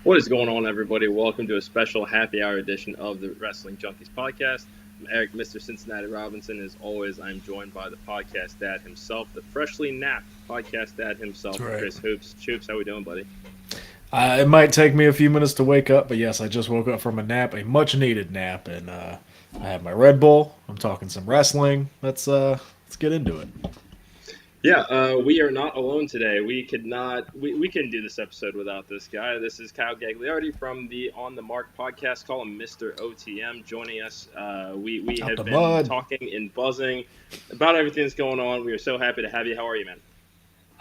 What is going on, everybody? Welcome to a special happy hour edition of the Wrestling Junkies podcast. I'm Eric, Mr. Cincinnati Robinson. As always, I'm joined by the podcast dad himself, the freshly napped podcast dad himself, That's right. Chris Hoops. Choops, how we doing, buddy? It might take me a few minutes to wake up, but yes, I just woke up from a nap, a much needed nap, and I have my Red Bull. I'm talking some wrestling. Let's get into it. Yeah, we are not alone today. We could not. We couldn't do this episode without this guy. This is Kyle Gagliardi from the On the Mark podcast. Call him Mr. OTM. Joining us, we Out have the been mud. talking and buzzing about everything that's going on. We are so happy to have you. How are you, man?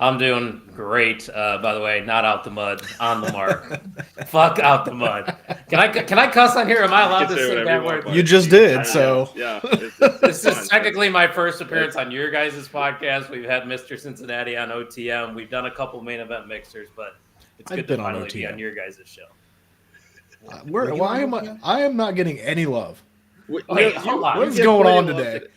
I'm doing great. By the way, not out the mud, on the mark. Fuck out the mud. Can I cuss on here? Am I allowed to say say whatever that you want, word? buddy. You just did, so Yeah, This it's is fun. technically my first appearance on your guys' podcast. We've had Mr. Cincinnati on OTM. We've done a couple main event mixers, but it's I've good to been on finally be OTM. on your guys' show. Why am I am not getting any love? Wait, hold on. What is get going plenty on of love today?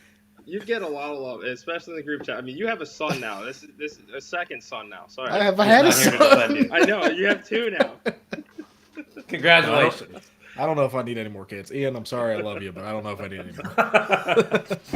You get a lot of love, especially in the group chat. I mean, you have a son now. This is a second son now. Sorry, I had a He's not here to defend son. you. I know you have two now. Congratulations. I don't know if I need any more kids. Ian, I'm sorry, I love you, but I don't know if I need any more.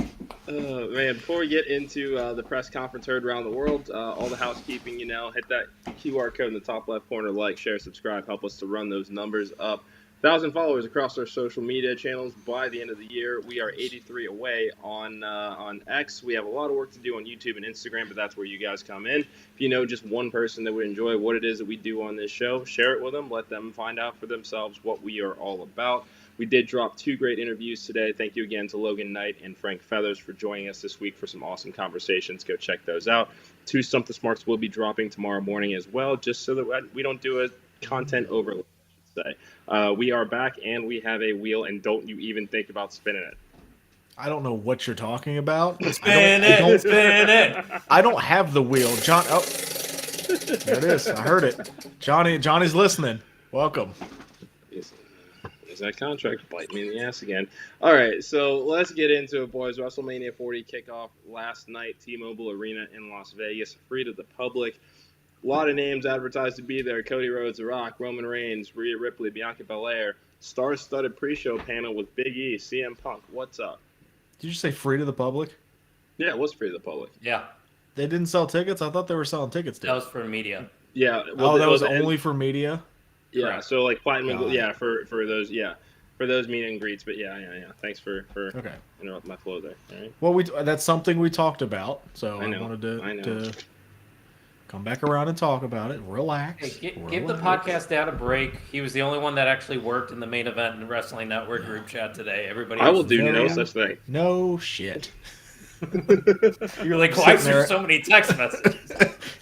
Man, before we get into the press conference heard around the world, all the housekeeping, hit that QR code in the top left corner, like, share, subscribe, help us to run those numbers up. 1,000 followers across our social media channels by the end of the year. We are 83 away on X. We have a lot of work to do on YouTube and Instagram, but that's where you guys come in. If you know just one person that would enjoy what it is that we do on this show, share it with them. Let them find out for themselves what we are all about. We did drop two great interviews today. Thank you again to Logan Knight and Frank Feathers for joining us this week for some awesome conversations. Go check those out. Two Stump the Smarts will be dropping tomorrow morning as well, just so that we don't do a content overload, I should say. We are back, and we have a wheel, and don't you even think about spinning it. I don't know what you're talking about. Spin it. I don't have the wheel. John, oh, there it is. I heard it. Johnny's listening. Welcome. Is that contract bite me in the ass again? All right, so let's get into it, boys. WrestleMania 40 kickoff last night, T-Mobile Arena in Las Vegas, free to the public. A lot of names advertised to be there: Cody Rhodes, The Rock, Roman Reigns, Rhea Ripley, Bianca Belair. Star-studded pre-show panel with Big E, CM Punk. What's up? Did you say free to the public? Yeah, it was free to the public. Yeah, They didn't sell tickets? I thought they were selling tickets. that was for media. Yeah. Oh, that was and- only for media? Yeah, Correct. so like platinum, God. yeah, for those, for those meet and greets. But yeah. Thanks for Okay. interrupting my flow there. All right. Well, that's something we talked about, so I know, wanted I know. to come back around and talk about it. Relax. Hey, give the podcast dad a break. He was the only one that actually worked in the main event and Wrestling Network group chat today. Everybody I else will was do there. no such thing. No shit. You're like, why is Sitting there there. so many text messages?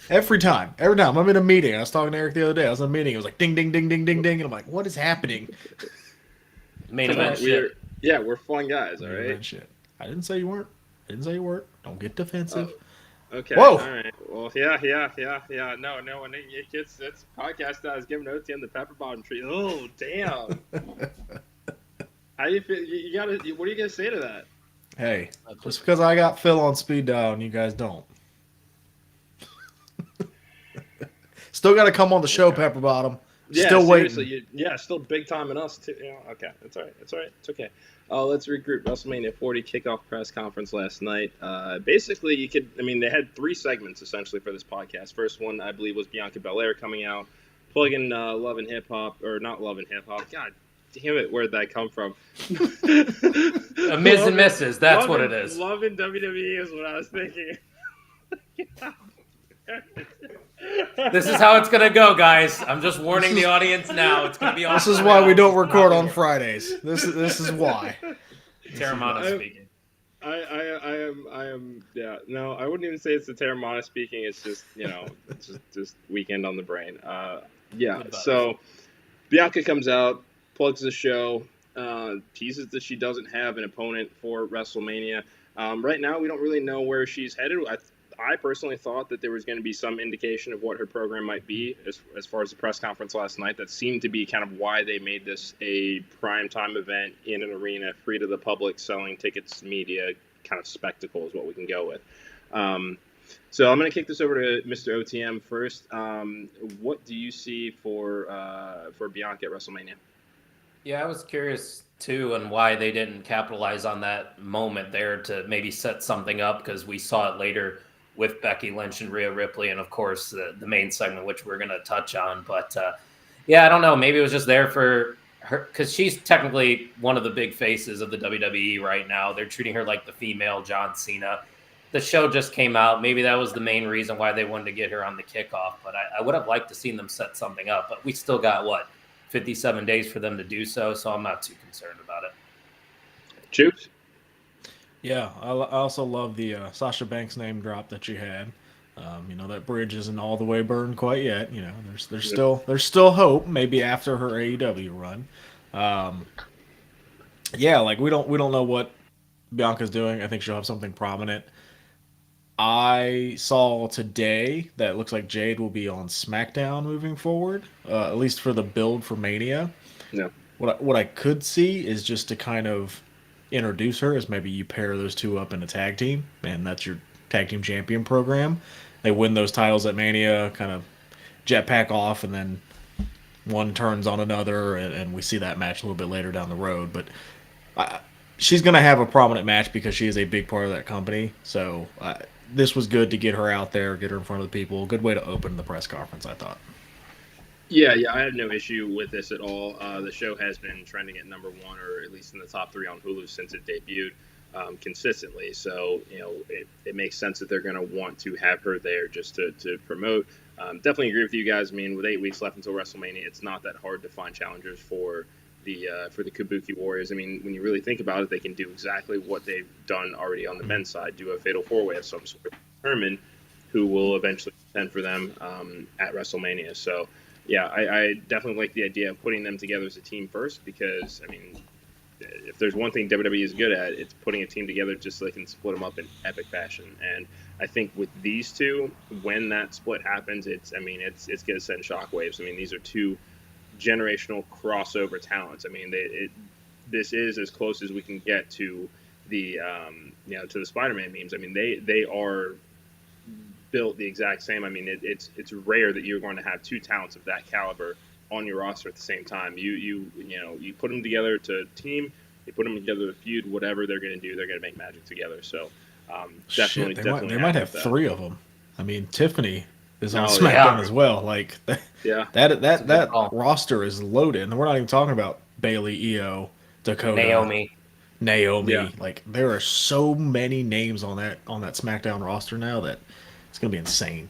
Every time. I'm in a meeting. I was talking to Eric the other day. I was in a meeting. It was like ding, ding, ding, ding, ding, ding. And I'm like, what is happening? Main event shit. We're fun guys. All right. Shit. I didn't say you weren't. Don't get defensive. Okay. Whoa. All right. Well, yeah. No. When it gets this podcast that is giving OTM the pepper bottom treat. Oh, damn. How you feel? You gotta. What are you gonna say to that? Hey, just because I got Phil on speed dial and you guys don't. Still got to come on the show, Pepper Bottom. Yeah, Still seriously, waiting. still big time in us too. Okay, it's all right. It's okay. Let's regroup. WrestleMania 40 kickoff press conference last night. Basically, they had three segments essentially for this podcast. First one, I believe, was Bianca Belair coming out, plugging Love and Hip Hop, or not Love and Hip Hop. God damn it, where'd that come from? A Miz and Mrs. That's what it is. Love in WWE is what I was thinking. This is how it's gonna go, guys. I'm just warning the audience now. It's gonna be This awesome. is why we don't record on Fridays. This is why. Terramana speaking. I am. Yeah. No, I wouldn't even say it's the Terramana speaking. It's just it's just weekend on the brain. Yeah. Good vibes. So Bianca comes out, plugs the show, teases that she doesn't have an opponent for WrestleMania. Right now, we don't really know where she's headed. I personally thought that there was going to be some indication of what her program might be as far as the press conference last night. That seemed to be kind of why they made this a primetime event in an arena, free to the public, selling tickets, media, kind of spectacle is what we can go with. So I'm going to kick this over to Mr. OTM first. What do you see for Bianca at WrestleMania? Yeah, I was curious too, and why they didn't capitalize on that moment there to maybe set something up, because we saw it later with Becky Lynch and Rhea Ripley, and of course the main segment, which we're going to touch on. But yeah, I don't know. Maybe it was just there for her, because she's technically one of the big faces of the WWE right now. They're treating her like the female John Cena. The show just came out. Maybe that was the main reason why they wanted to get her on the kickoff. But I would have liked to seen them set something up. But we still got, what, 57 days for them to do so, so I'm not too concerned about it. Choops? Yeah, I also love the Sasha Banks name drop that you had. That bridge isn't all the way burned quite yet. There's still hope. Maybe after her AEW run. Yeah, like we don't know what Bianca's doing. I think she'll have something prominent. I saw today that it looks like Jade will be on SmackDown moving forward, at least for the build for Mania. No. What I could see is just to kind of introduce her is maybe you pair those two up in a tag team, and that's your tag team champion program. They win those titles at Mania, kind of jetpack off, and then one turns on another, and we see that match a little bit later down the road. But she's going to have a prominent match because she is a big part of that company. So this was good to get her out there, get her in front of the people. Good way to open the press conference, I thought. Yeah, I have no issue with this at all. The show has been trending at number one, or at least in the top 3 on Hulu since it debuted consistently. So, it makes sense that they're going to want to have her there just to promote. Definitely agree with you guys. I mean, with 8 weeks left until WrestleMania, it's not that hard to find challengers for the Kabuki Warriors. I mean, when you really think about it, they can do exactly what they've done already on the men's side, do a fatal 4-way of some sort, determine who will eventually contend for them at WrestleMania. So, yeah, I definitely like the idea of putting them together as a team first, because, I mean, if there's one thing WWE is good at, it's putting a team together just so they can split them up in epic fashion. And I think with these two, when that split happens, it's going to send shockwaves. I mean, these are two generational crossover talents. I mean, this is as close as we can get to the to the Spider-Man memes. I mean, they are built the exact same. I mean, it's rare that you're going to have two talents of that caliber on your roster at the same time. You put them together to team, you put them together to feud, whatever they're going to do, they're going to make magic together. So definitely, they might have 3 of them. I mean, Tiffany is on SmackDown SmackDown as well. Like, that roster is loaded, and we're not even talking about Bayley, Io, Dakota, Naomi. Yeah. Like, there are so many names on that SmackDown roster now that it's going to be insane.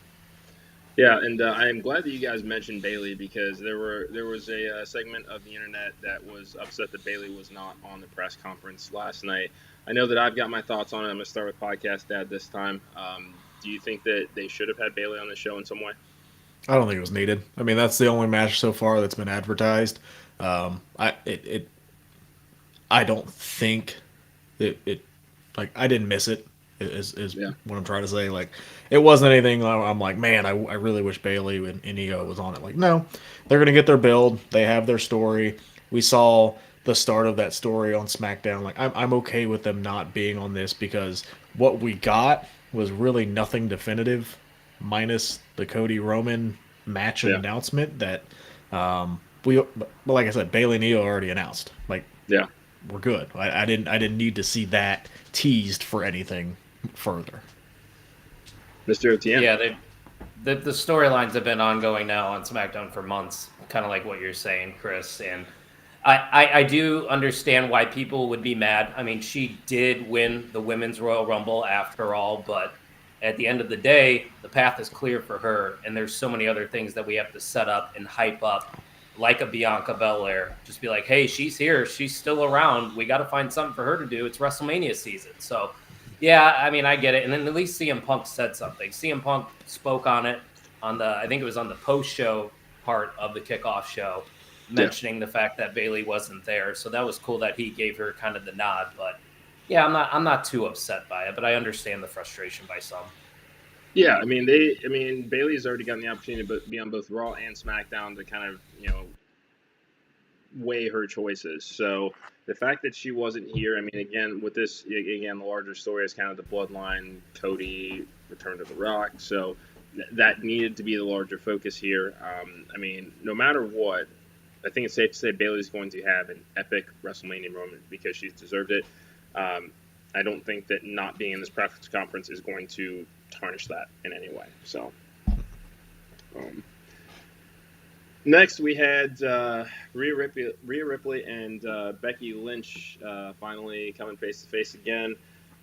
Yeah, and I am glad that you guys mentioned Bayley, because there was a segment of the internet that was upset that Bayley was not on the press conference last night. I know that I've got my thoughts on it. I'm going to start with Podcast Dad this time. Do you think that they should have had Bayley on the show in some way? I don't think it was needed. I mean, that's the only match so far that's been advertised. I don't think it like, I didn't miss it. Is what I'm trying to say. Like, it wasn't anything I'm like, man, I really wish Bayley and Io was on it. Like, no, they're going to get their build. They have their story. We saw the start of that story on SmackDown. Like, I'm okay with them not being on this, because what we got was really nothing definitive, minus the Cody Roman match and announcement that but like I said, Bayley and Io already announced. Like, yeah, we're good. I didn't need to see that teased for anything further. Mr. OTM. Yeah, the storylines have been ongoing now on SmackDown for months, kind of like what you're saying, Chris. And I do understand why people would be mad. I mean, she did win the Women's Royal Rumble after all, but at the end of the day, the path is clear for her, and there's so many other things that we have to set up and hype up, like a Bianca Belair. Just be like, hey, she's here. She's still around. We got to find something for her to do. It's WrestleMania season. So, yeah, I mean, I get it. And then at least CM Punk said something. CM Punk spoke on it I think it was on the post-show part of the Kickoff show, mentioning the fact that Bayley wasn't there. So that was cool that he gave her kind of the nod. But, yeah, I'm not too upset by it, but I understand the frustration by some. Yeah, I mean, Bayley's already gotten the opportunity to be on both Raw and SmackDown to kind of, weigh her choices. So the fact that she wasn't here, I mean, again, with this, again, the larger story is kind of the bloodline, Cody, Return to the Rock. So that needed to be the larger focus here. I mean, no matter what, I think it's safe to say Bayley's going to have an epic WrestleMania moment because she's deserved it. I don't think that not being in this press conference is going to tarnish that in any way. So, next we had Rhea Ripley and Becky Lynch finally coming face to face again.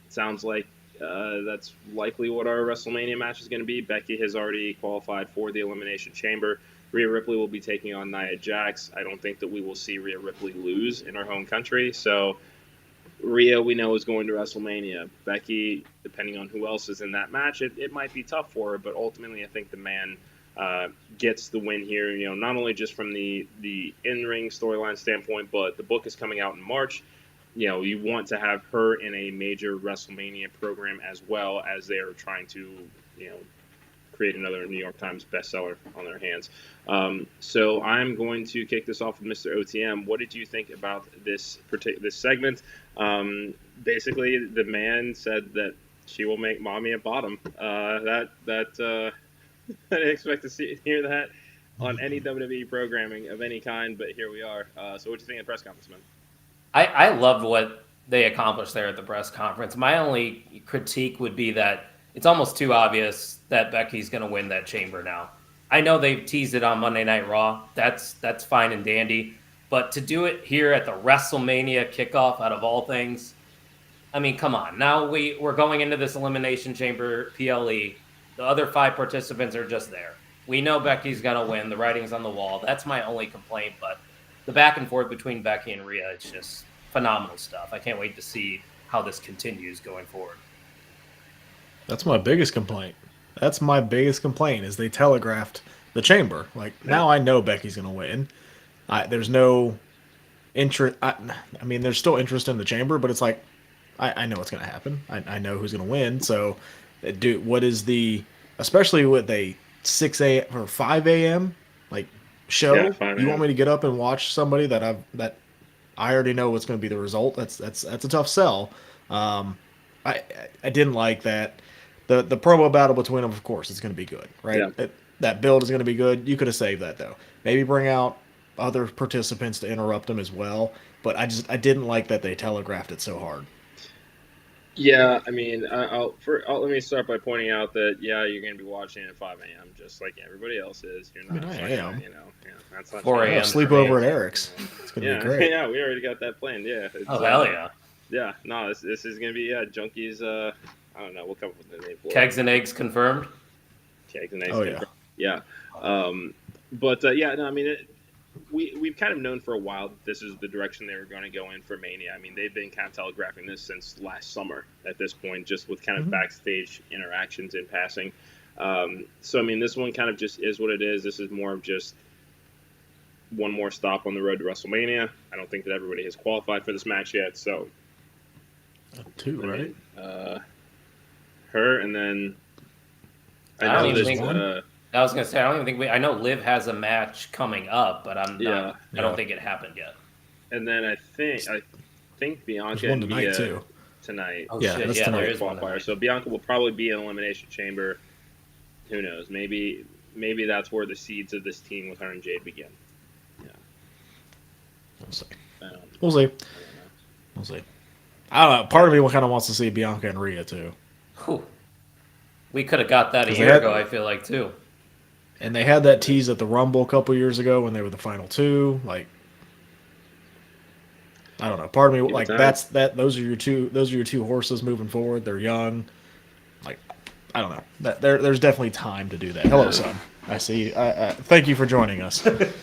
It sounds like that's likely what our WrestleMania match is going to be. Becky has already qualified for the Elimination Chamber. Rhea Ripley will be taking on Nia Jax. I don't think that we will see Rhea Ripley lose in her home country. So Rhea, we know, is going to WrestleMania. Becky, depending on who else is in that match, it might be tough for her. But ultimately, I think the man gets the win here. You know, not only just from the in-ring storyline standpoint, but the book is coming out in March. You know, you want to have her in a major WrestleMania program as well as they are trying to, you know, create another New York Times bestseller on their hands. So I'm going to kick this off with Mr. OTM. What did you think about this segment? Basically, the man said that she will make mommy a bottom. I didn't expect to hear that on any WWE programming of any kind, but here we are. So what do you think of the press conference, man? I loved what they accomplished there at the press conference. My only critique would be that it's almost too obvious that Becky's going to win that chamber now. I know they've teased it on Monday Night Raw. That's fine and dandy. But to do it here at the WrestleMania kickoff, out of all things, I mean, come on. Now we're going into this Elimination Chamber PLE. The other 5 participants are just there. We know Becky's going to win. The writing's on the wall. That's my only complaint. But the back and forth between Becky and Rhea, it's just phenomenal stuff. I can't wait to see how this continues going forward. That's my biggest complaint. Is they telegraphed the chamber. Like, now I know Becky's going to win. There's no interest. I mean, there's still interest in the chamber, but it's like, I know what's going to happen. I know who's going to win. So, what is especially with a 6 a.m. or 5 a.m. like show? Yeah, you want me to get up and watch somebody that I already know what's going to be the result? That's a tough sell. I didn't like that. The promo battle between them, of course, is going to be good, right? Yeah. That build is going to be good. You could have saved that, though. Maybe bring out other participants to interrupt them as well. But I didn't like that they telegraphed it so hard. Yeah, I mean, let me start by pointing out that you're going to be watching at 5 a.m. just like everybody else is. You're not, I am. That's not 4 a.m. Sleep over at Eric's. It's going to be great. Yeah, we already got that planned. Yeah. Hell yeah. Yeah, no, this is going to be Junkies. I don't know. We'll come up with the name for it. Kegs and eggs confirmed. Kegs and eggs. Oh confirmed. Yeah. No, I mean, we've kind of known for a while that this is the direction they were going to go in for Mania. I mean, they've been kind of telegraphing this since last summer at this point, just with kind of backstage interactions in passing. So, I mean, this one kind of just is what it is. This is more of just one more stop on the road to WrestleMania. I don't think that everybody has qualified for this match yet, so. 2, right? Her, and then I was gonna say, I don't even think I know Liv has a match coming up, but I don't think it happened yet. And then I think Bianca one tonight too. Tonight. Oh Yeah, shit! that's Yeah, tonight. there is one tonight. So Bianca will probably be in Elimination Chamber. Who knows? Maybe that's where the seeds of this team with her and Jade begin. Yeah. We'll see. I don't know. Part of me kind of wants to see Bianca and Rhea too. Whew. We could have got that a year ago, I feel like, too. And they had that tease at the Rumble a couple years ago when they were the final 2. Like, I don't know. Part of me, like, those are your two horses moving forward. They're young. Like, I don't know. There's definitely time to do that. Hello, son. I see. Thank you for joining us.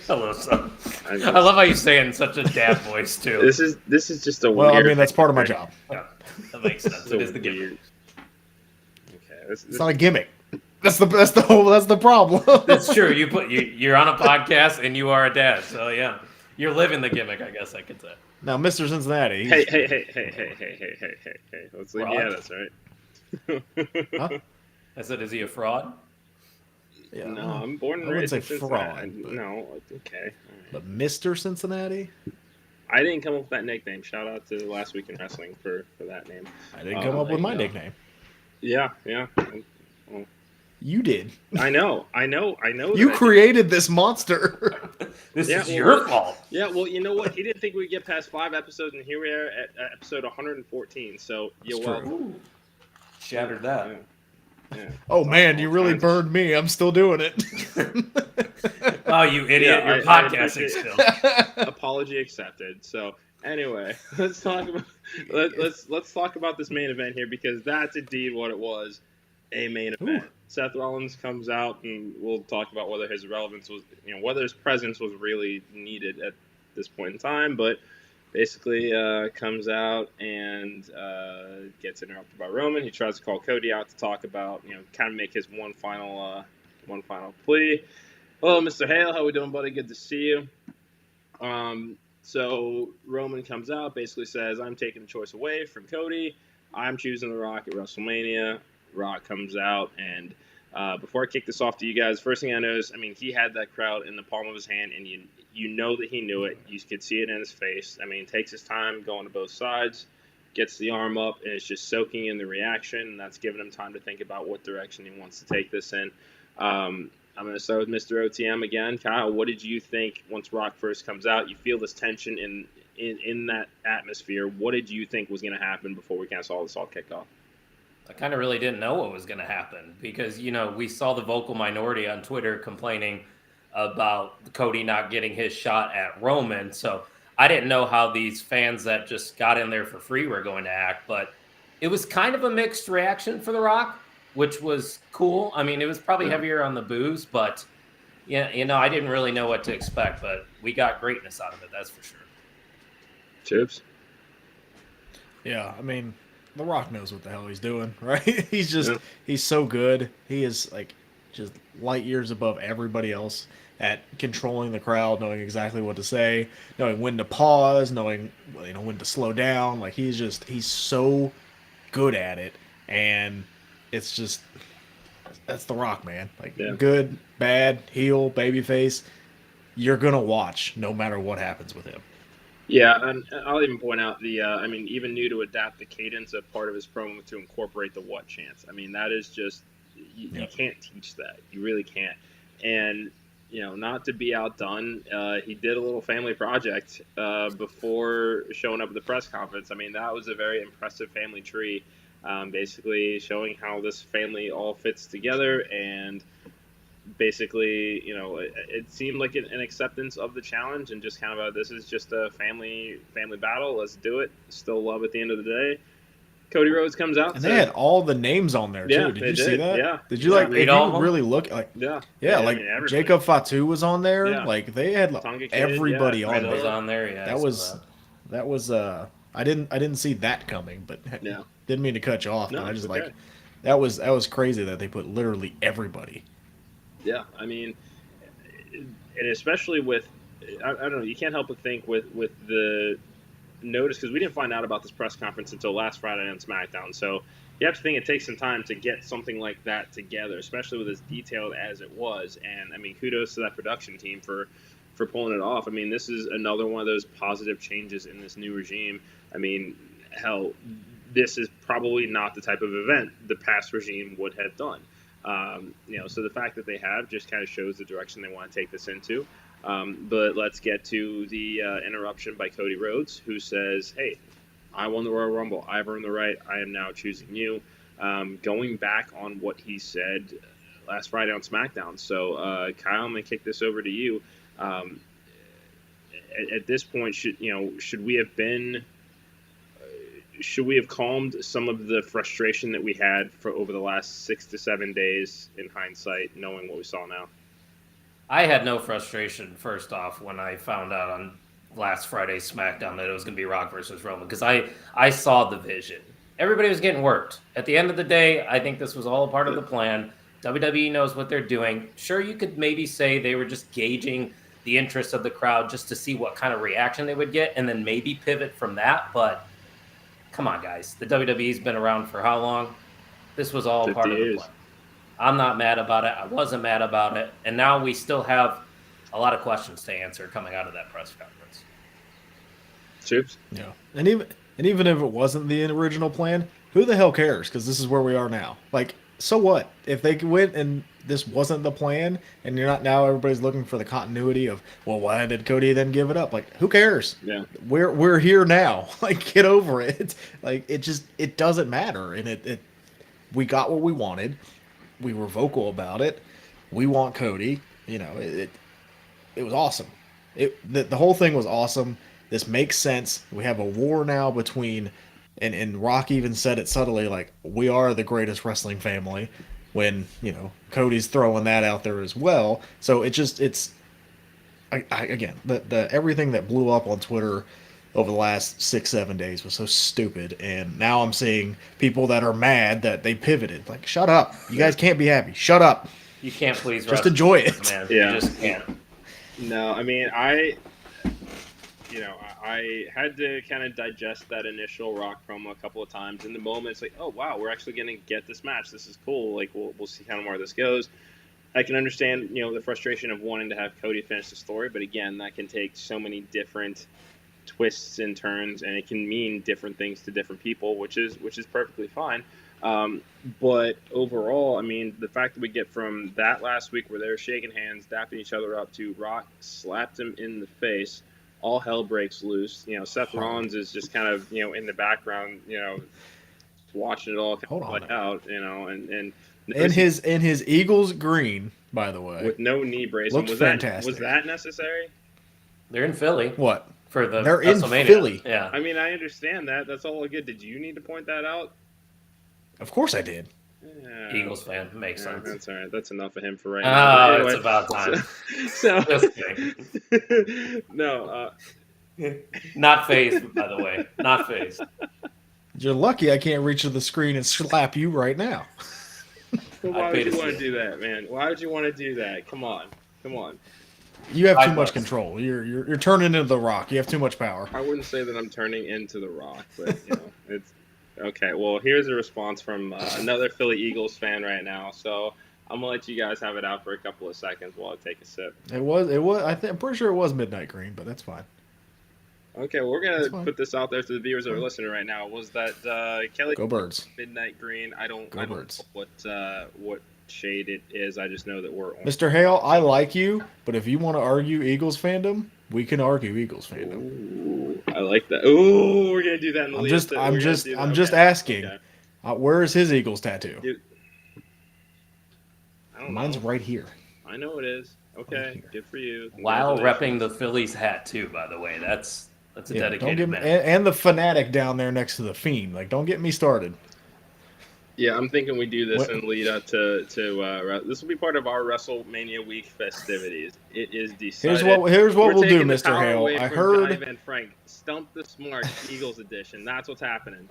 Hello, son. I love how you say it in such a dad voice too. This is just a well. Weird I mean, that's part of my job. Yeah, that makes sense. It is the gimmick. Okay, it's not a gimmick. That's the problem. That's true. You're on a podcast and you are a dad, so yeah, you're living the gimmick. I guess I could say. Now, Mr. Cincinnati. Hey! Let's leave you at us, right? Huh? I said, is he a fraud? Yeah, No, I'm born and I wouldn't raised say in Cincinnati. fraud, No, okay. All right. but Mr. Cincinnati. I didn't come up with that nickname. Shout out to Last Week in Wrestling for that name. I didn't come up there with you my go. nickname. Yeah. Well, You did. I know. You created this monster. This Yeah, is well, your fault. Yeah, well, you know what? He didn't think we'd get past 5 episodes, and here we are at episode 114. So you're welcome. Ooh, shattered that. Yeah. Oh It's man, all you really kinds of burned me. I'm still doing it. Oh, you idiot! Yeah, You're I podcasting appreciate still. apology accepted. So anyway, let's talk about let's talk about this main event here, because that's indeed what it was, a main event. Ooh. Seth Rollins comes out, and we'll talk about whether his relevance was, whether his presence was really needed at this point in time, but basically comes out and gets interrupted by Roman. He tries to call Cody out to talk about, kind of make his one final plea. Hello, Mr. Hale. How we doing, buddy? Good to see you. So Roman comes out, basically says, I'm taking the choice away from Cody. I'm choosing The Rock at WrestleMania. Rock comes out, and before I kick this off to you guys, first thing I noticed, he had that crowd in the palm of his hand, and you know that he knew it. You could see it in his face. Takes his time going to both sides, gets the arm up, and it's just soaking in the reaction, and that's giving him time to think about what direction he wants to take this in. I'm going to start with Mr. OTM again. Kyle, what did you think once Rock first comes out? You feel this tension in that atmosphere. What did you think was going to happen before we kind of saw this all kick off? I kind of really didn't know what was going to happen because, we saw the vocal minority on Twitter complaining about Cody not getting his shot at Roman. So I didn't know how these fans that just got in there for free were going to act, but it was kind of a mixed reaction for The Rock, which was cool. It was probably heavier on the boos, but I didn't really know what to expect, but we got greatness out of it. That's for sure. Chips? Yeah, The Rock knows what the hell he's doing, right? He's so good. He is just light years above everybody else at controlling the crowd, knowing exactly what to say, knowing when to pause, knowing when to slow down. He's so good at it, and it's just that's The Rock, man. Good, bad, heel, babyface. You're gonna watch no matter what happens with him. Yeah, and I'll even point out even new to adapt the cadence of part of his promo to incorporate the what chance. That is just, you can't teach that. You really can't. And, not to be outdone, he did a little family project before showing up at the press conference. That was a very impressive family tree, basically showing how this family all fits together, and basically, it seemed like an acceptance of the challenge, and just kind of this is just a family battle. Let's do it. Still love at the end of the day. Cody Rhodes comes out, and they had all the names on there too. Yeah, did you see that? Yeah. Did you read if all you of really look Jacob Fatu was on there. Yeah. They had everybody on Red was there. on there. Yeah, that was I didn't see that coming, but didn't mean to cut you off. No, but I just okay. that was crazy that they put literally everybody. Yeah, and especially with, I don't know, you can't help but think with the notice, because we didn't find out about this press conference until last Friday on SmackDown. So you have to think it takes some time to get something like that together, especially with as detailed as it was. And kudos to that production team for pulling it off. This is another one of those positive changes in this new regime. Hell, this is probably not the type of event the past regime would have done. So the fact that they have just kind of shows the direction they want to take this into. But let's get to the interruption by Cody Rhodes, who says, hey, I won the Royal Rumble. I've earned the right. I am now choosing you. Going back on what he said last Friday on SmackDown. So, Kyle, I'm going to kick this over to you. At this point, should we have calmed some of the frustration that we had for over the last 6 to 7 days in hindsight, knowing what we saw now? I had no frustration, first off, when I found out on last Friday's SmackDown that it was going to be Rock versus Roman, because I saw the vision. Everybody was getting worked. At the end of the day, I think this was all a part of the plan. WWE knows what they're doing. Sure, you could maybe say they were just gauging the interest of the crowd just to see what kind of reaction they would get, and then maybe pivot from that, but come on, guys. The WWE's been around for how long? This was all part of the plan. I'm not mad about it. I wasn't mad about it. And now we still have a lot of questions to answer coming out of that press conference. Soups? Yeah. And even if it wasn't the original plan, who the hell cares? Because this is where we are now. Like, so what? If they went and this wasn't the plan, and you're not now, everybody's looking for the continuity of, well, why did Cody then give it up? Like, who cares? Yeah. We're here now. Like, get over it. Like, it doesn't matter. And we got what we wanted. We were vocal about it. We want Cody. You know, it was awesome. The whole thing was awesome. This makes sense. We have a war now between, and Rock even said it subtly, like, we are the greatest wrestling family, when, you know, Cody's throwing that out there as well. So again, the everything that blew up on Twitter over the last 6-7 days was so stupid, and now I'm seeing people that are mad that they pivoted. Like, shut up. You guys can't be happy. Shut up. You can't please just enjoy it. Man. Yeah. You just can't. No, I mean, I had to kind of digest that initial Rock promo a couple of times. In the moment, it's like, oh, wow, we're actually going to get this match. This is cool. Like, we'll see kind of where this goes. I can understand, you know, the frustration of wanting to have Cody finish the story, but again, that can take so many different twists and turns, and it can mean different things to different people, which is perfectly fine. But overall, I mean, the fact that we get from that last week where they were shaking hands, dapping each other up, to Rock slapped him in the face, all hell breaks loose. You know, Seth Rollins is just kind of, you know, in the background, you know, watching it all kind of play out, you know, and in his Eagles green, by the way, with no knee brace. Looks fantastic. Was that necessary? They're in Philly. What? For the They're in WrestleMania. Philly. Yeah. I mean, I understand that. That's all good. Did you need to point that out? Of course I did. Yeah. Eagles fan. Makes sense. That's all right. That's enough of him for right now. Anyway, it's about time. No. Not phased, by the way. Not phased. You're lucky I can't reach to the screen and slap you right now. Why would you want to do that, man? Why would you want to do that? Come on. You have too much control. You're turning into the Rock. You have too much power. I wouldn't say that I'm turning into the Rock, but you know, it's okay. Well, here's a response from another Philly Eagles fan right now. So I'm gonna let you guys have it out for a couple of seconds while I take a sip. It was. I'm pretty sure it was Midnight Green, but that's fine. Okay, well, we're gonna put this out there to the viewers that are listening right now. Was that Kelly? Go Birds. Midnight Green. I don't know what shade it is. I just know that we're on. Mr. Hale, I like you, but if you want to argue Eagles fandom, we can argue Eagles fandom. Ooh, I like that. Ooh, we're gonna do that in the I'm just asking. Okay. Where is his Eagles tattoo? Dude, I don't Mine's know. right here. I know it is. Okay, good for you. While repping the Phillies hat too, by the way. That's a dedicated man. And the fanatic down there next to the Fiend. Like, don't get me started. Yeah, I'm thinking we do this and lead up to this will be part of our WrestleMania week festivities. It is decided. Here's what we'll do, Mr. Hale. I heard Dive and Frank Stump the Smart Eagles edition. That's what's happening.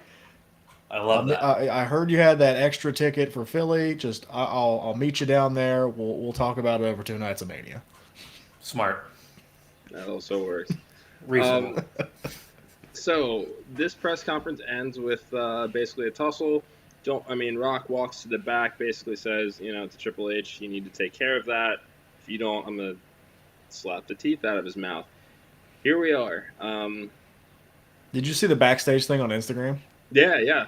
I love that. I heard you had that extra ticket for Philly. Just I'll meet you down there. We'll talk about it over 2 nights of Mania. Smart. That also works. Reasonable. So this press conference ends with basically a tussle. Rock walks to the back, basically says, you know, to Triple H, you need to take care of that. If you don't, I'm gonna slap the teeth out of his mouth. Here we are. Did you see the backstage thing on Instagram? Yeah.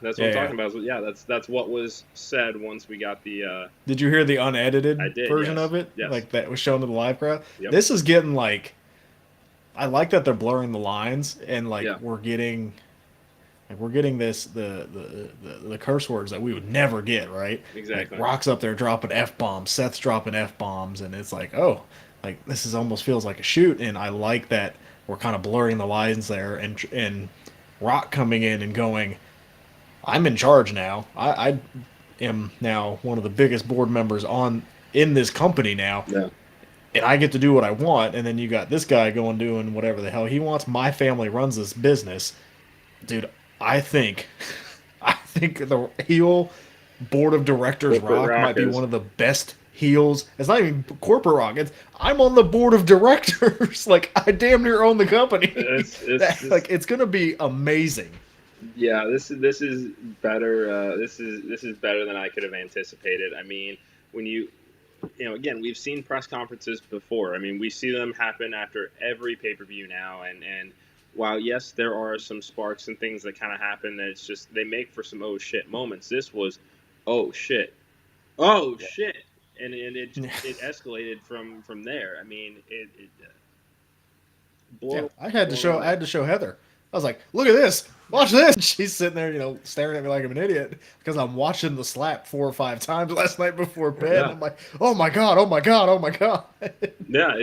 That's what I'm talking about. Yeah, that's what was said once we got the. Did you hear the unedited version of it? Yes. Like that was shown to the live crowd. Yep. This is getting like. I like that they're blurring the lines and we're getting this the curse words that we would never get, right? Exactly. Like Rock's up there dropping F-bombs, Seth's dropping F-bombs, and it's like, oh, like this is almost feels like a shoot, and I like that we're kind of blurring the lines there, and Rock coming in and going, I'm in charge now. I am now one of the biggest board members in this company now. Yeah. And I get to do what I want, and then you got this guy doing whatever the hell he wants. My family runs this business. Dude, I think the heel board of directors Rock might be one of the best heels. It's not even corporate Rock. I'm on the board of directors. Like, I damn near own the company. It's like, it's going to be amazing. Yeah, this is better. This is better than I could have anticipated. I mean, when again, we've seen press conferences before. I mean, we see them happen after every pay per view now, and while yes, there are some sparks and things that kind of happen, that it's just they make for some oh shit moments. This was, oh shit, oh shit, and it escalated from there. I mean, it Yeah, blow I had to blown show. I away. had to show Heather. I was like, "Look at this! Watch this!" She's sitting there, staring at me like I'm an idiot because I'm watching the slap 4 or 5 times last night before bed. And Yeah, I'm like, "Oh my god! Oh my god! Oh my god!" yeah.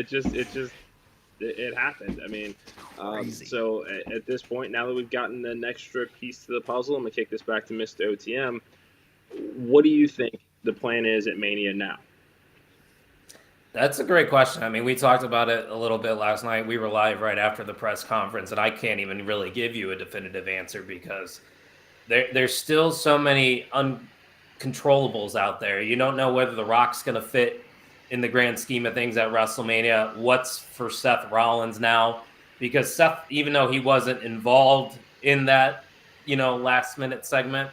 It happened. I mean, Crazy. so at this point, now that we've gotten an extra piece to the puzzle, I'm gonna kick this back to Mr. OTM. What do you think the plan is at Mania now? That's a great question. I mean, we talked about it a little bit last night. We were live right after the press conference, and I can't even really give you a definitive answer because there's still so many uncontrollables out there. You don't know whether The Rock's going to fit in the grand scheme of things at WrestleMania. What's for Seth Rollins now? Because Seth, even though he wasn't involved in that, last minute segment,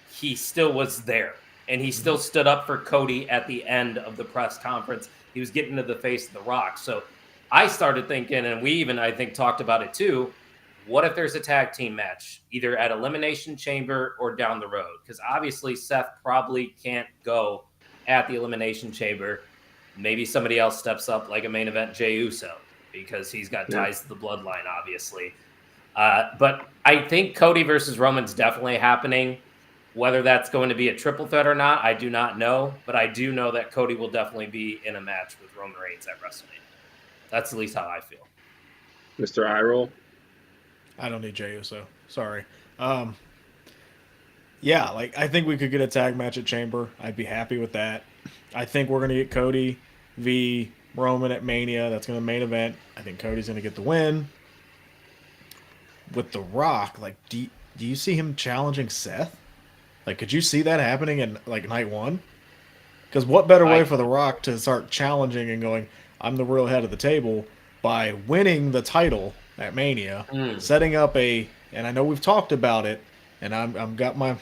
he still was there. And he still stood up for Cody at the end of the press conference. He was getting to the face of The Rock. So I started thinking, and we even, I think, talked about it too. What if there's a tag team match, either at Elimination Chamber or down the road? Because obviously Seth probably can't go at the Elimination Chamber. Maybe somebody else steps up, like a main event Jey Uso, because he's got Yeah, ties to the bloodline, obviously. But I think Cody versus Roman's definitely happening. Whether that's going to be a triple threat or not, I do not know. But I do know that Cody will definitely be in a match with Roman Reigns at WrestleMania. That's at least how I feel. Mr. Iroll. I don't need Jey Uso. Sorry. Um, yeah, like I think we could get a tag match at Chamber. I'd be happy with that. I think we're gonna get Cody v Roman at Mania. That's gonna main event. I think Cody's gonna get the win. With The Rock, like, do you see him challenging Seth? Like, could you see that happening in like night one? Because what better way I for The Rock to start challenging and going, "I'm the real head of the table" by winning the title at Mania, mm, setting up and I know we've talked about it, and I'm got my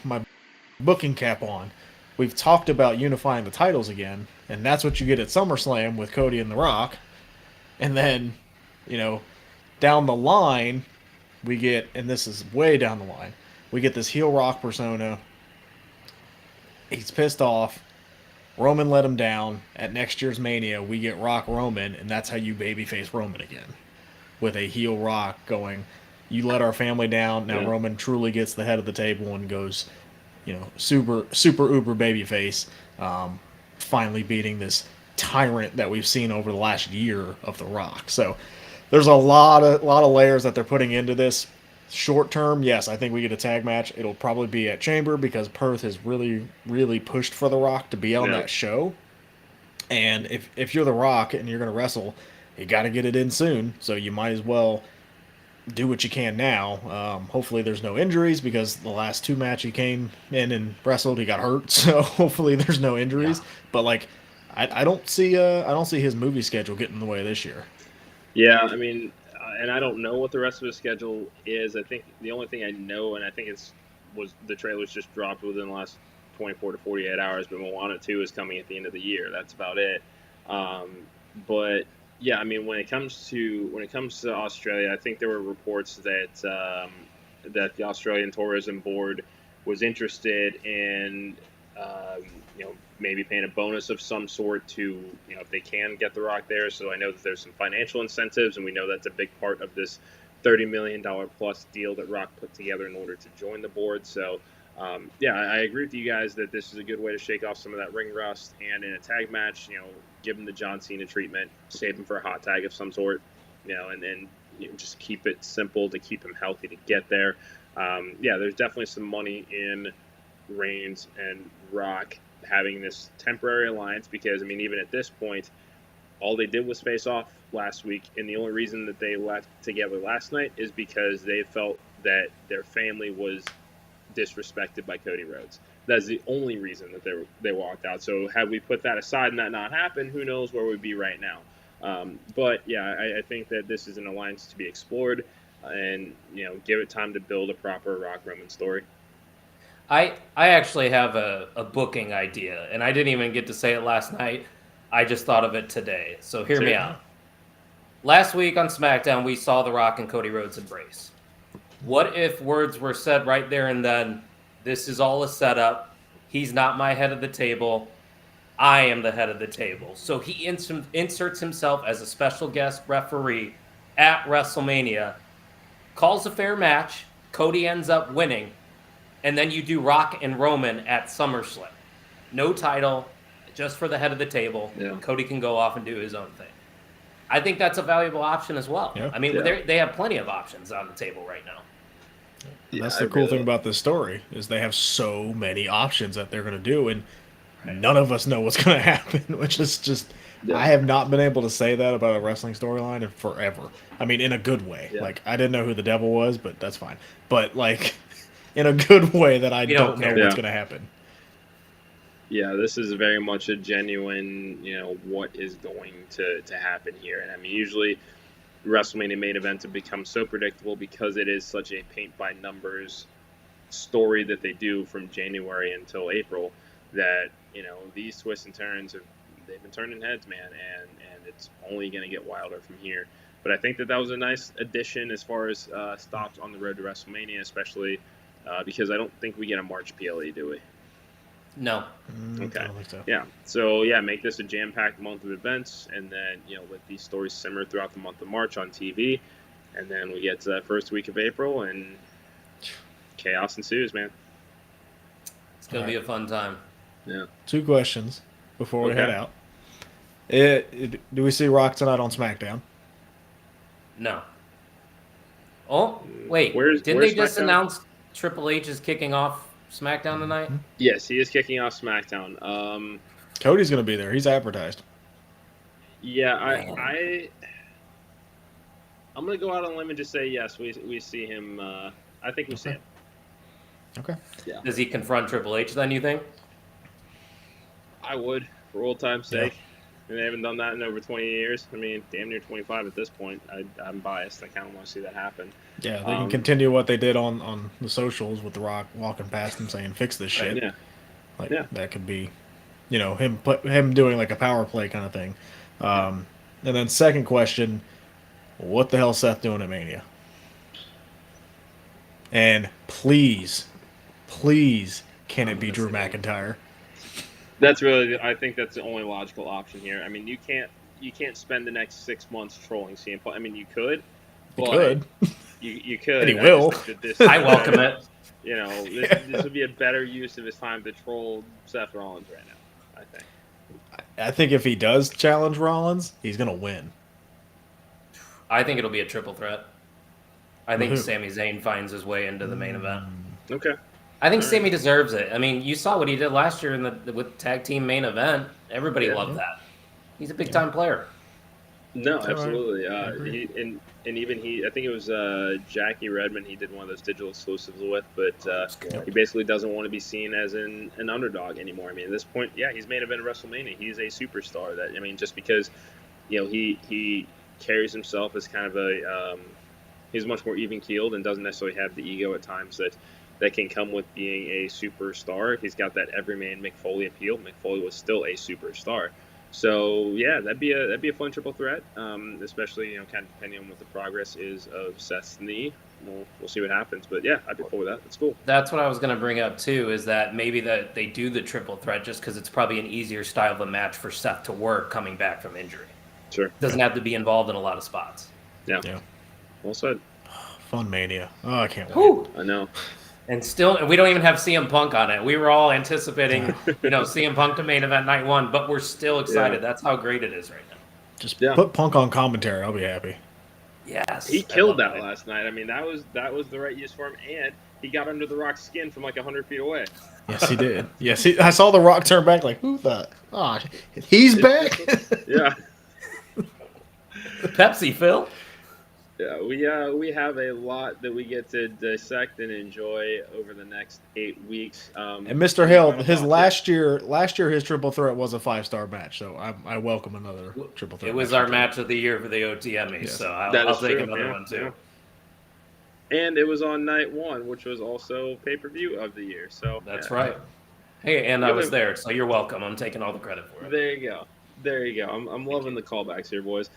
booking cap on. We've talked about unifying the titles again, and that's what you get at SummerSlam with Cody and The Rock. And then, you know, down the line, we get, and this is way down the line, we get this heel Rock persona. He's pissed off. Roman let him down. At next year's Mania, we get Rock Roman, and that's how you babyface Roman again. With a heel Rock going, "You let our family down. Now Yeah, Roman truly gets the head of the table and goes, super uber babyface, finally beating this tyrant that we've seen over the last year of The Rock." So there's a lot of layers that they're putting into this. Short term, yes, I think we get a tag match. It'll probably be at Chamber because Perth has really pushed for The Rock to be on yeah, that show. And if you're The Rock and you're gonna wrestle, you got to get it in soon. So you might as well do what you can now. Hopefully, there's no injuries because the last two match he came in and wrestled, he got hurt. So hopefully, there's no yeah. injuries. But like, I don't see his movie schedule getting in the way this year. yeah. I mean, and I don't know what the rest of his schedule is. I think the only thing I know, and I think it's was the trailers just dropped within the last 24 to 48 hours. But Moana 2 is coming at the end of the year. That's about it. But yeah, I mean, when it comes to Australia, I think there were reports that the Australian Tourism Board was interested in maybe paying a bonus of some sort to if they can get The Rock there. So I know that there's some financial incentives, and we know that's a big part of this $30 million plus deal that Rock put together in order to join the board. So yeah, I agree with you guys that this is a good way to shake off some of that ring rust, and in a tag match, give him the John Cena treatment, save him for a hot tag of some sort, and then just keep it simple to keep him healthy to get there. Yeah, there's definitely some money in Reigns and Rock having this temporary alliance because, I mean, even at this point, all they did was face off last week, and the only reason that they left together last night is because they felt that their family was disrespected by Cody Rhodes. That's the only reason that they walked out. So had we put that aside and that not happened, who knows where we'd be right now. But yeah, I think that this is an alliance to be explored. and give it time to build a proper Rock Roman story. I actually have a booking idea, and I didn't even get to say it last night. I just thought of it today. So hear me out. Last week on SmackDown, we saw The Rock and Cody Rhodes embrace. What if words were said right there and then, this is all a setup, he's not my head of the table, I am the head of the table. So he inserts himself as a special guest referee at WrestleMania, calls a fair match, Cody ends up winning, and then you do Rock and Roman at SummerSlam. No title, just for the head of the table. Yeah. Cody can go off and do his own thing. I think that's a valuable option as well. Yeah. I mean, they have plenty of options on the table right now. That's the cool thing about this story is they have so many options that they're going to do, and none of us know what's going to happen, which is just I have not been able to say that about a wrestling storyline in forever. I mean, in a good way. Yeah. Like, I didn't know who the devil was, but that's fine. But, like, in a good way that I don't know what's going to happen. Yeah, this is very much a genuine, what is going to happen here. And, I mean, usually WrestleMania main events have become so predictable because it is such a paint-by-numbers story that they do from January until April that, these twists and turns they've been turning heads, man, and it's only going to get wilder from here. But I think that was a nice addition as far as stops on the road to WrestleMania, especially because I don't think we get a March PLE, do we? No. Okay. I don't think so. Yeah. So, yeah, make this a jam-packed month of events, and then, let these stories simmer throughout the month of March on TV, and then we get to that first week of April, and chaos ensues, man. It's going to be a fun time. Yeah. 2 questions before we head out. Do we see Rock tonight on SmackDown? No. Oh, wait. Didn't they just announce Triple H is kicking off SmackDown tonight? Yes, he is kicking off SmackDown. Cody's going to be there. He's advertised. Yeah, I'm going to go out on a limb and just say yes, we see him. I think we see him. Okay. Yeah. Does he confront Triple H then, you think? I would, for old time's sake. And they haven't done that in over 20 years. I mean, damn near 25 at this point. I'm biased. I kind of want to see that happen. Yeah, they can continue what they did on the socials with The Rock walking past him saying, fix this shit. Yeah. That could be, him doing like a power play kind of thing. And then second question, what the hell is Seth doing at Mania? And please, can it be Drew McIntyre? I think that's the only logical option here. I mean, you can't spend the next 6 months trolling CM Punk. I mean, you could. You could. And he will. I welcome it. This would be a better use of his time to troll Seth Rollins right now, I think. I think if he does challenge Rollins, he's going to win. I think it'll be a triple threat. I think Sami Zayn finds his way into the main event. Okay. I think Sami deserves it. I mean, you saw what he did last year with tag team main event. Everybody loved that. He's a big time player. No, absolutely. I think it was Jackie Redmond he did one of those digital exclusives with, but he basically doesn't want to be seen as an underdog anymore. I mean, at this point, he's main event of WrestleMania. He's a superstar. Just because, he carries himself as kind of he's much more even-keeled and doesn't necessarily have the ego at times that can come with being a superstar. He's got that everyman Mick Foley appeal. Mick Foley was still a superstar. So that'd be a fun triple threat, especially kind of depending on what the progress is of Seth's knee. We'll see what happens, but I'd be cool with that. That's cool. That's what I was going to bring up too. Is that maybe that they do the triple threat just because it's probably an easier style of a match for Seth to work coming back from injury. Sure, doesn't have to be involved in a lot of spots. Yeah. Well said. Fun Mania. Oh, I can't wait. Whew. I know. And we don't even have CM Punk on it. We were all anticipating, CM Punk to main event night 1, but we're still excited. Yeah. That's how great it is right now. Just put Punk on commentary. I'll be happy. Yes. He killed that last night. I mean, that was the right use for him, and he got under the Rock's skin from like 100 feet away. Yes, he did. Yes, I saw the Rock turn back like, who the? Oh, he's back? Yeah. Pepsi, Phil. Yeah, we have a lot that we get to dissect and enjoy over the next 8 weeks. And Mr. Hill, his last year, his triple threat was a 5-star match. So I welcome another triple threat. It was our match of the year for the OTM, so I'll take another one too. And it was on night 1, which was also pay-per-view of the year. So That's right. Hey, and I was there, so you're welcome. I'm taking all the credit for it. There you go. There you go. I'm loving the callbacks here, boys.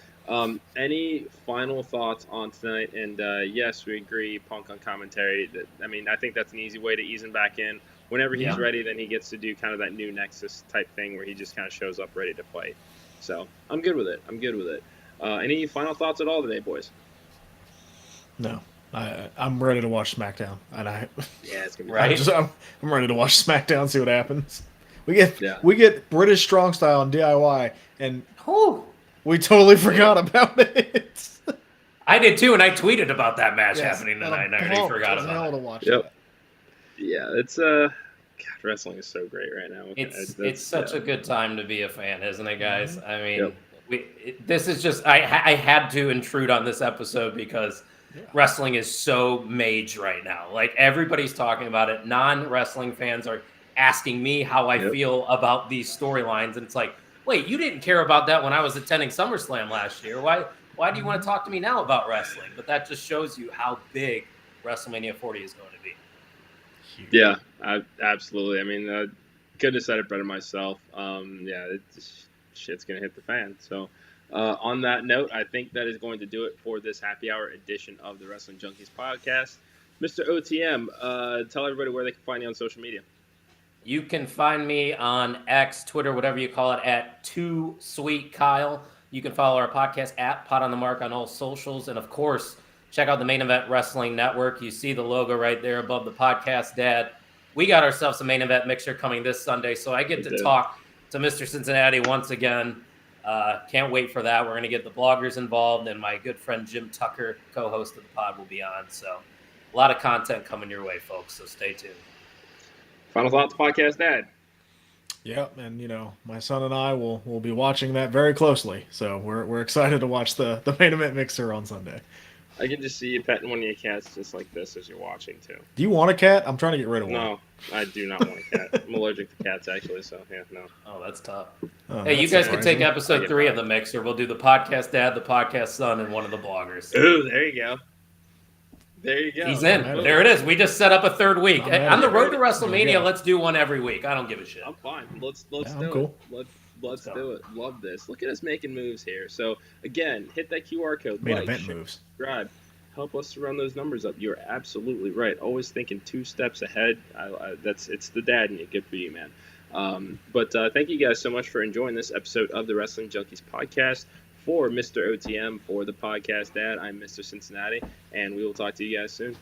Any final thoughts on tonight? And yes, we agree. Punk on commentary. I mean, I think that's an easy way to ease him back in. Whenever he's ready, then he gets to do kind of that new Nexus type thing where he just kind of shows up ready to fight. So I'm good with it. Any final thoughts at all today, boys? No. I'm ready to watch SmackDown, and it's gonna be right. I'm ready to watch SmackDown, see what happens. We get British Strong Style and DIY, and we totally forgot about it. I did too, and I tweeted about that match happening tonight, and I already forgot about it. To watch that. Yeah, it's God, wrestling is so great right now. It's such a good time to be a fan, isn't it, guys? I mean, this is just I had to intrude on this episode because wrestling is so mage right now. Like, everybody's talking about it. Non-wrestling fans are asking me how I feel about these storylines, and it's like, wait, you didn't care about that when I was attending SummerSlam last year. Why do you want to talk to me now about wrestling? But that just shows you how big WrestleMania 40 is going to be. Yeah, absolutely. I mean, couldn't have said it better myself. Shit's gonna hit the fan. So, on that note, I think that is going to do it for this happy hour edition of the Wrestling Junkies podcast. Mr. OTM, tell everybody where they can find you on social media. You can find me on X, Twitter, whatever you call it, at 2SweetKyle. You can follow our podcast at Pot on the Mark on all socials. And, of course, check out the Main Event Wrestling Network. You see the logo right there above the podcast, Dad. We got ourselves a Main Event Mixer coming this Sunday, so I get to talk to Mr. Cincinnati once again. Can't wait for that. We're going to get the bloggers involved, and my good friend Jim Tucker, co-host of the pod, will be on. So a lot of content coming your way, folks, so stay tuned. Final thoughts, podcast, Dad. Yep, and my son and I will be watching that very closely. So we're excited to watch the Main Event Mixer on Sunday. I can just see you petting one of your cats just like this as you're watching too. Do you want a cat? I'm trying to get rid of one. No, I do not want a cat. I'm allergic to cats, actually. So no. Oh, that's tough. Hey, you guys can take episode 3 of the Mixer. We'll do the podcast Dad, the podcast Son, and one of the bloggers. Ooh, there you go. He's in. There it is. We just set up a third week. On the road to WrestleMania, let's do one every week. I don't give a shit. I'm fine. Let's do it. Let's do it. Love this. Look at us making moves here. So, again, hit that QR code. Main event moves. Subscribe. Help us to run those numbers up. You're absolutely right. Always thinking 2 steps ahead. It's the dad in you. Good for you, man. But thank you guys so much for enjoying this episode of the Wrestling Junkies podcast. For Mr. OTM, for the podcast Dad, I'm Mr. Cincinnati, and we will talk to you guys soon.